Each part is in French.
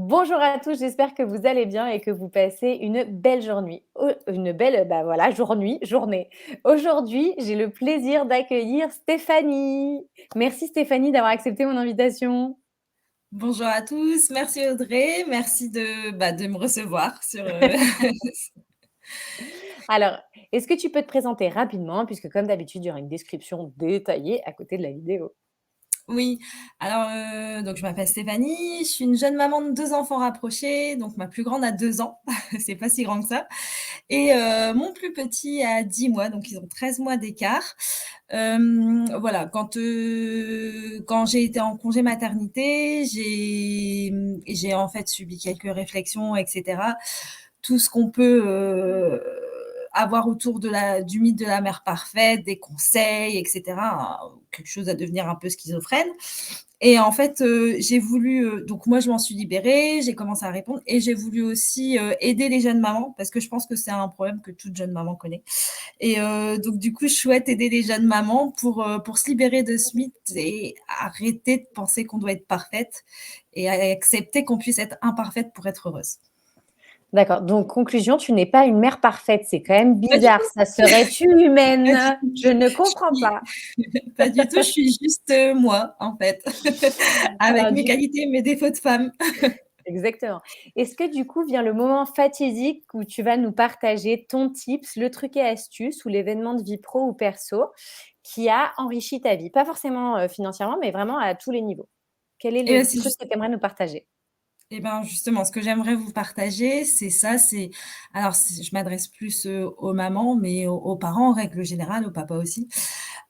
Bonjour à tous, j'espère que vous allez bien et que vous passez une belle journée. Une belle, bah voilà, journée. Aujourd'hui, j'ai le plaisir d'accueillir Stéphanie. Merci Stéphanie d'avoir accepté mon invitation. Bonjour à tous, merci Audrey, merci de me recevoir sur, Alors, est-ce que tu peux te présenter rapidement, puisque comme d'habitude, il y aura une description détaillée à côté de la vidéo. Oui, alors, donc je m'appelle Stéphanie, je suis une jeune maman de 2 enfants rapprochés, donc ma plus grande a 2 ans, c'est pas si grand que ça et mon plus petit a 10 mois, donc ils ont 13 mois d'écart. Voilà, quand j'ai été en congé maternité, j'ai en fait subi quelques réflexions et cetera. Tout ce qu'on peut, avoir autour du mythe de la mère parfaite, des conseils et cetera, quelque chose à devenir un peu schizophrène et en fait, j'ai voulu, donc moi je m'en suis libérée, j'ai commencé à répondre et j'ai voulu aussi, aider les jeunes mamans parce que je pense que c'est un problème que toute jeune maman connaît et donc du coup, je souhaite aider les jeunes mamans pour se libérer de ce mythe et arrêter de penser qu'on doit être parfaite et accepter qu'on puisse être imparfaite pour être heureuse. D'accord, donc conclusion, tu n'es pas une mère parfaite, c'est quand même Pas du bizarre. tout, Ça serait-tu pas du humaine? tout. Je ne Je comprends suis pas. pas du tout, je suis juste, moi, en fait, avec Alors, mes du qualités et mes défauts de femme. Exactement. Est-ce que du coup vient le moment fatidique où tu vas nous partager ton tips, le truc et astuce ou l'événement de vie pro ou perso qui a enrichi ta vie? Pas forcément, financièrement, mais vraiment à tous les niveaux. Quel est Et bah, le c'est truc juste que tu aimerais nous partager? et ben, justement, ce que j'aimerais vous partager, c'est ça, c'est alors je m'adresse plus, aux mamans, mais aux parents en règle générale, aux papas aussi.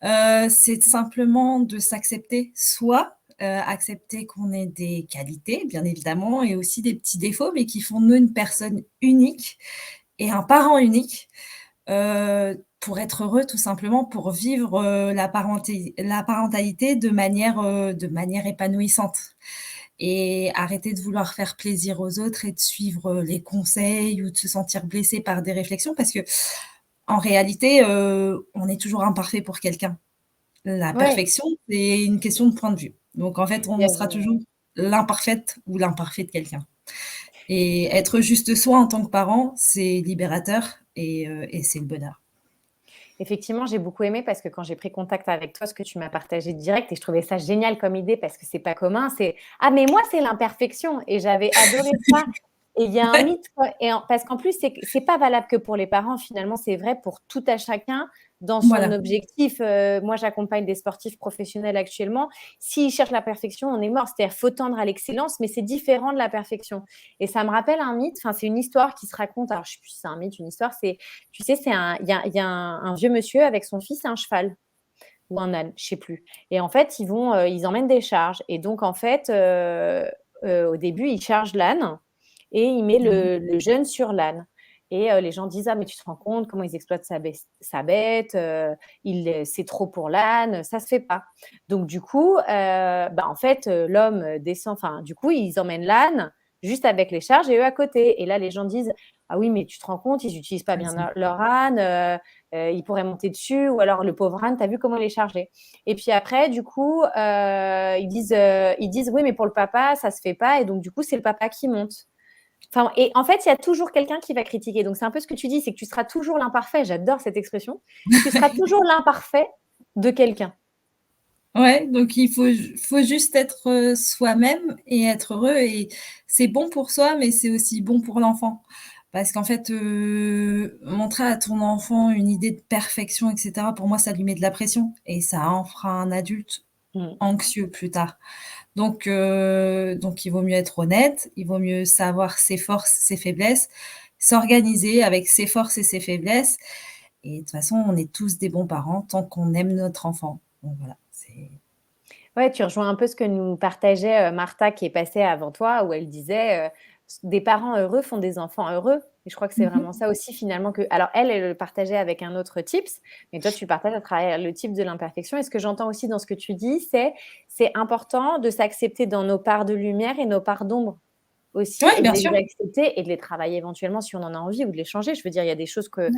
C'est simplement de s'accepter soi, accepter qu'on ait des qualités, bien évidemment, et aussi des petits défauts, mais qui font de nous une personne unique et un parent unique, pour être heureux tout simplement, pour vivre, la parentalité de manière épanouissante et arrêter de vouloir faire plaisir aux autres et de suivre, les conseils ou de se sentir blessé par des réflexions parce que en réalité, on est toujours imparfait pour quelqu'un. La Ouais, perfection, c'est une question de point de vue. Donc en fait, il y on a sera toujours l'imparfaite ou l'imparfait de quelqu'un et être juste soi en tant que parent, c'est libérateur et c'est le bonheur. effectivement, j'ai beaucoup aimé parce que quand j'ai pris contact avec toi, ce que tu m'as partagé direct et je trouvais ça génial comme idée parce que c'est pas commun, c'est: «Ah mais moi, c'est l'imperfection» et j'avais adoré ça et il y a un Ouais, mythe quoi et en parce qu'en plus, c'est pas valable que pour les parents, finalement, c'est vrai pour tout à chacun dans son voilà, objectif. Moi, j'accompagne des sportifs professionnels actuellement. S'ils cherchent la perfection, on est mort. C'est-à-dire, faut tendre à l'excellence, mais c'est différent de la perfection et ça me rappelle un mythe, enfin, c'est une histoire qui se raconte, alors je sais plus si c'est un mythe, une histoire, c'est tu sais, il y a un vieux monsieur avec son fils et un cheval ou un âne, je sais plus. Et en fait, ils emmènent des charges. Et donc, en fait, au début, il charge l'âne et il met mmh mh, le jeune sur l'âne. Et les gens disent: «Ah, mais tu te rends compte comment ils exploitent sa bête, c'est trop pour l'âne, ça se fait pas». Donc, du coup, bah, en fait, l'homme descend, enfin, du coup, ils emmènent l'âne juste avec les charges et eux à côté. Et là, les gens disent: «Ah oui, mais tu te rends compte, ils n'utilisent pas bien raison. leur âne, il pourrait monter dessus, ou alors le pauvre âne, tu as vu comment il est chargé?» Et puis après, du coup, ils disent: «Oui, mais pour le papa, ça se fait pas», et donc du coup, c'est le papa qui monte. Enfin, et en fait, il y a toujours quelqu'un qui va critiquer. Donc c'est un peu ce que tu dis, c'est que tu seras toujours l'imparfait. J'adore cette expression. Tu seras toujours l'imparfait de quelqu'un. Ouais, donc il faut juste être, soi-même et être heureux et c'est bon pour soi, mais c'est aussi bon pour l'enfant. Parce qu'en fait, montrer à ton enfant une idée de perfection et cetera, pour moi, ça lui met de la pression et ça en fera un adulte Mmh. anxieux plus tard. Donc il vaut mieux être honnête, il vaut mieux savoir ses forces, ses faiblesses, s'organiser avec ses forces et ses faiblesses et de toute façon, on est tous des bons parents tant qu'on aime notre enfant. Donc voilà, c'est Ouais, tu rejoins un peu ce que nous partageait, Martha qui est passée avant toi, où elle disait, «Des parents heureux font des enfants heureux», et je crois que c'est mmh vraiment mh. ça aussi finalement que, alors elle le partageait avec un autre tips, mais toi tu le partages à travers le type de l'imperfection, et ce que j'entends aussi dans ce que tu dis, c'est important de s'accepter dans nos parts de lumière et nos parts d'ombre aussi, Ouais, et de bien les sûr. accepter et de les travailler éventuellement si on en a envie, ou de les changer. Je veux dire, il y a des choses que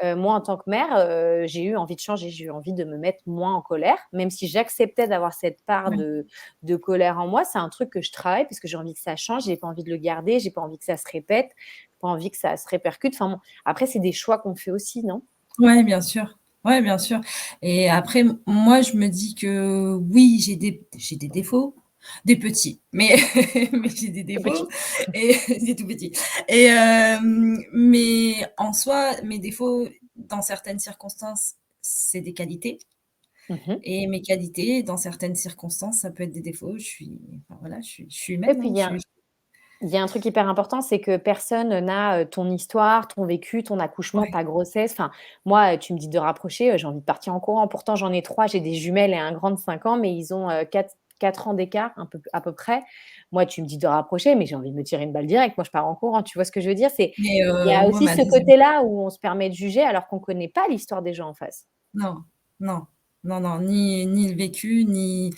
moi, en tant que mère, j'ai eu envie de changer, j'ai eu envie de me mettre moins en colère, même si j'acceptais d'avoir cette part Ouais. de colère en moi. C'est un truc que je travaille parce que j'ai envie que ça change, j'ai pas envie de le garder, j'ai pas envie que ça se répète, j'ai pas envie que ça se répercute. Enfin bon, après, c'est des choix qu'on fait aussi, non? Ouais, bien sûr. Ouais, bien sûr et après moi, je me dis que oui, j'ai des défauts, des petits, mais mais j'ai des Tout défauts petit. et des tout petits et mais en soi, mes défauts, dans certaines circonstances, c'est des qualités Mmh. et mes qualités, dans certaines circonstances, ça peut être des défauts. Enfin voilà, je suis Et humaine, puis hein, je suis il y a un truc hyper important, c'est que personne n'a, ton histoire, ton vécu, ton accouchement, ouais, ta grossesse. Enfin, moi, tu me dis de rapprocher, j'ai envie de partir en courant. Pourtant, j'en ai 3, j'ai des jumelles et un grand de 5 ans, mais ils ont, 4 ans d'écart, un peu à peu près. Moi, tu me dis de rapprocher, mais j'ai envie de me tirer une balle directe. Moi, je pars en courant, tu vois ce que je veux dire? mais Il y a moi, aussi ma ce deuxième côté-là où on se permet de juger alors qu'on connaît pas l'histoire des gens en face. non, non, non, non, ni le vécu, ni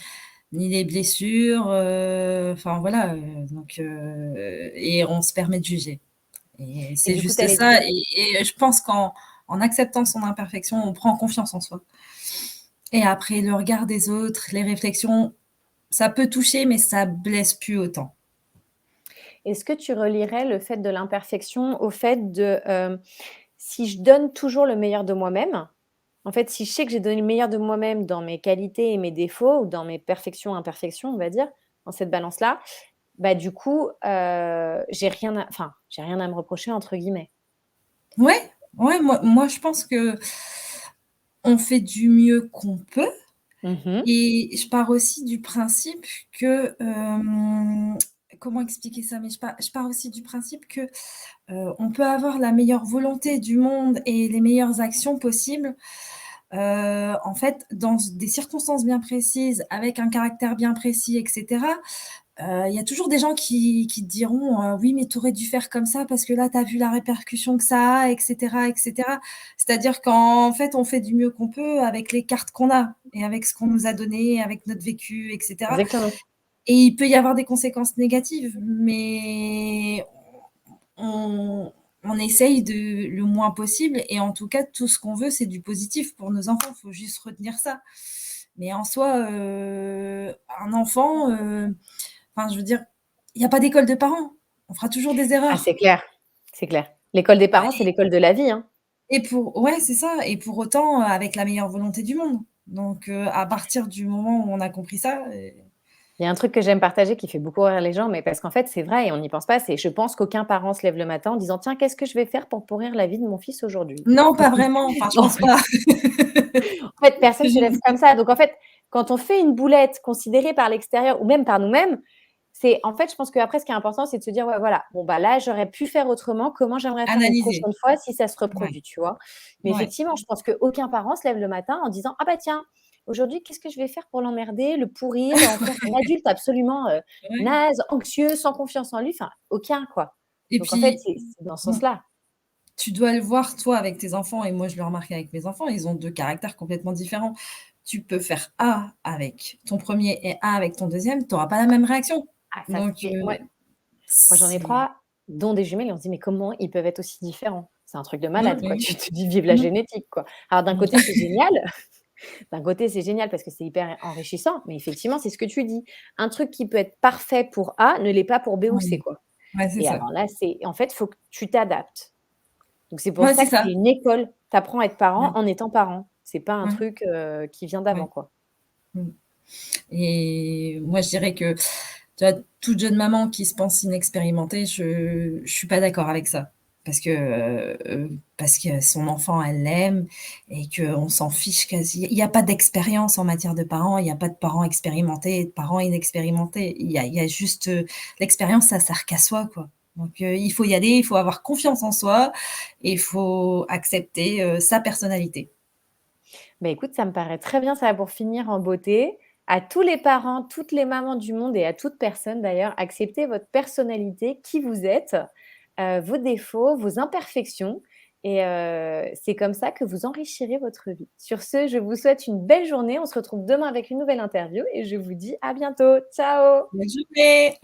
les blessures, enfin voilà, donc et on se permet de juger et Et c'est du coup, tu juste allais ça dire et je pense qu'en acceptant son imperfection, on prend confiance en soi et après le regard des autres, les réflexions, ça peut toucher mais ça blesse plus autant. est-ce que tu relierais le fait de l'imperfection au fait de, si je donne toujours le meilleur de moi-même. En fait, si je sais que j'ai donné le meilleur de moi-même dans mes qualités et mes défauts ou dans mes perfections, imperfections, on va dire, dans cette balance-là, bah, du coup, j'ai rien à me «reprocher» entre guillemets. Ouais, ouais, moi je pense qu'on fait du mieux qu'on peut Mmh. et je pars aussi du principe que, comment expliquer ça? Mais je pars aussi du principe que on peut avoir la meilleure volonté du monde et les meilleures actions possibles. En fait, dans des circonstances bien précises, avec un caractère bien précis et cetera, il y a toujours des gens qui te diront, «Oui, mais tu aurais dû faire comme ça parce que là, tu as vu la répercussion que ça a» et cetera et cetera. C'est-à-dire qu'en fait, on fait du mieux qu'on peut avec les cartes qu'on a et avec ce qu'on nous a donné, avec notre vécu et cetera Exactement. et il peut y avoir des conséquences négatives, mais on on essaye de le moins possible et en tout cas, tout ce qu'on veut, c'est du positif pour nos enfants. Il faut juste retenir ça. Mais en soi, un enfant, enfin, je veux dire, il y a pas d'école de parents. On fera toujours des Ah, erreurs. c'est clair, c'est clair. L'école des Ah parents, c'est l'école de la vie, hein. et pour ouais, c'est ça et pour autant, avec la meilleure volonté du monde. Donc à partir du moment où on a compris ça, Il y a un truc que j'aime partager qui fait beaucoup rire les gens, mais parce qu'en fait, c'est vrai et on n'y pense pas, c'est je pense qu'aucun parent se lève le matin en disant: «Tiens, qu'est-ce que je vais faire pour pourrir la vie de mon fils aujourd'hui?» non, pas vraiment, enfin, je Non. pense pas. En fait, personne se lève comme ça. Donc en fait, quand on fait une boulette considérée par l'extérieur ou même par nous-mêmes, c'est en fait, je pense qu'après, ce qui est important, c'est de se dire: «Ouais, voilà, bon, bah, là, j'aurais pu faire autrement. Comment j'aimerais faire une Analyser. prochaine fois si ça se Ouais, reproduit?» tu vois? Mais ouais, effectivement, je pense qu'aucun parent se lève le matin en disant: «Ah bah tiens, aujourd'hui, qu'est-ce que je vais faire pour l'emmerder, le pourrir, en faire un adulte absolument, ouais naze, anxieux, sans confiance en lui?» enfin, aucun, quoi. et Donc en fait, puis, c'est dans ce mmh, sens-là. tu dois le voir toi avec tes enfants et moi je le remarque avec mes enfants, ils ont 2 caractères complètement différents. Tu peux faire A avec ton premier et A avec ton deuxième, tu auras pas la même réaction. Ah ça, Donc c'est moi Moi, j'en ai c'est 3, dont des jumelles et on se dit: «Mais comment ils peuvent être aussi différents?» C'est un truc de mmh, malade, quoi. oui. Tu te dis: «Vive la Mmh. génétique», quoi. Alors d'un côté, c'est génial, d'un côté, c'est génial parce que c'est hyper enrichissant, mais effectivement, c'est ce que tu dis. Un truc qui peut être parfait pour A ne l'est pas pour B ou C, Oui. quoi. Ouais, c'est Et ça. alors là, c'est en fait, il faut que tu t'adaptes. Donc c'est pour Ouais, ça c'est que c'est ça. une école. Tu apprends à être parent Ouais, en étant parent. C'est pas un ouais, truc, qui vient d'avant, ouais. quoi. Mmh et moi je dirais que, tu vois, toute jeune maman qui se pense inexpérimentée, je suis pas d'accord avec ça. Parce que son enfant, elle l'aime et qu'on s'en fiche quasi il y a pas d'expérience en matière de parents, il y a pas de parents expérimentés et de parents inexpérimentés. Il y a juste, l'expérience, ça sert qu'à soi, quoi. Donc il faut y aller, il faut avoir confiance en soi et il faut accepter, sa personnalité. Bah, écoute, ça me paraît très bien, ça va pour finir en beauté. À tous les parents, toutes les mamans du monde et à toute personne d'ailleurs, acceptez votre personnalité, qui vous êtes, vos défauts, vos imperfections et c'est comme ça que vous enrichirez votre vie. Sur ce, je vous souhaite une belle journée. On se retrouve demain avec une nouvelle interview et je vous dis à bientôt. Ciao! Bonne journée.